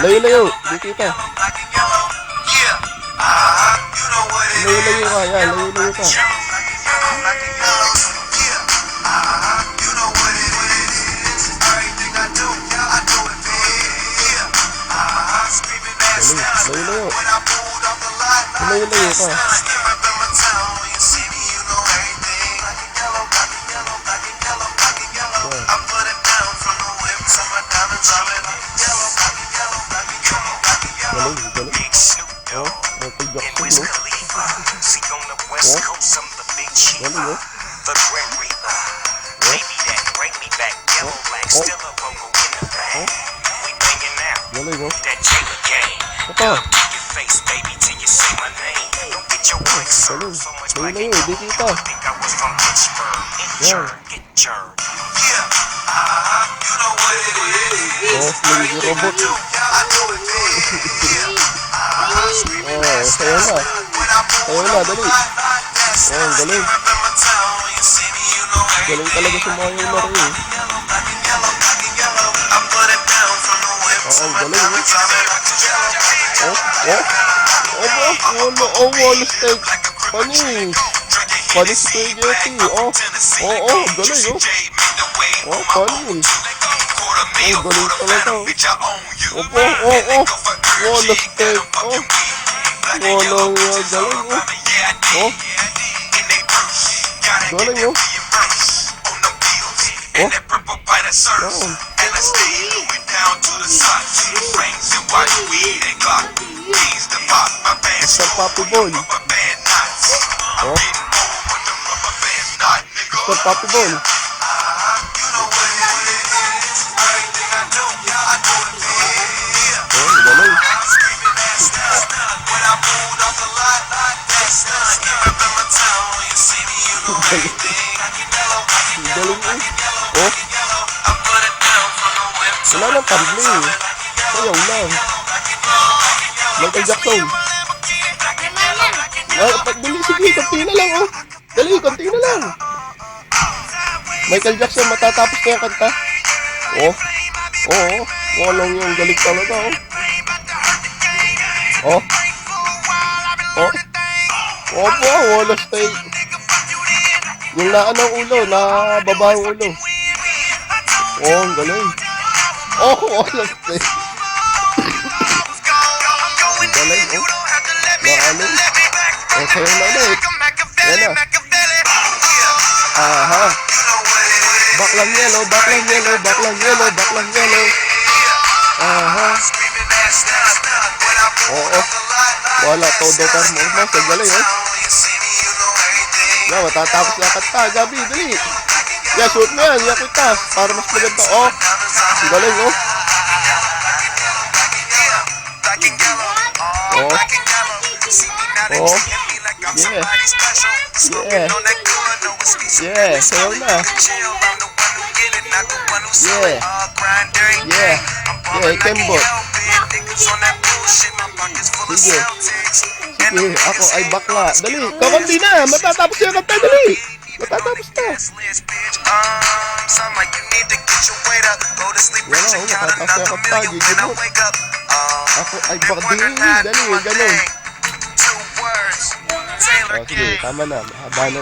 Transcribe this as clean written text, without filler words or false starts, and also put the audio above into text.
Layo-layo. Di kita. Layo-layo ka. Yan, layo-layo ka. Layo-layo. Layo-layo ka. Galing, galing. Oh, Michael Jackson, no? Galing, oh. Galing, oh. Ito. Galing, layo-layo. Di kita. Yan. Oh, nagiging robot. Oh, sayo na. Sayo na, dali. Oh, ang galing. Galing talaga si Mario Laro, eh. Oh, ang galing, eh. Wall steak. Panis. Panis spaghetti. Galing, oh. Oh, panis. Oh, galing talaga, oh. Wall steak. Galing, oh. Galing, oh. Mr. Papi Boy. Mr. Papi Boy. Galing. Galing, oh. Wala lang parli. Sayaw lang. Michael Jackson. Dali, sige, konti na lang, oh. Dali, konti na lang. Michael Jackson, matatapos na yung kanta. Walang yung galing talaga, oh. Wala stay. Yung naan ng ulo, nababa ang ulo. Ang galing. Wala stay. Ang galing, Naano. Sayo na ulit. Yan na. Aha. Baklang yellow. Aha. Wala, todo performance. Ang galing, Yan, matatapos na kanta. Gabi, dali. Yan, shoot mo yan. Yan kita. Para mas maganda. Ang galing, Yeah, sayo na. Yeah, Kembot. Sige, ako ay bakla. Dali, kakunti na. Matatapos yung kanta, dali. Matatapos na. Wala, matatapos yung kanta. Gigibot. Ako ay bakdi. Dali, ganun. Sige, tama na. Mahaba na.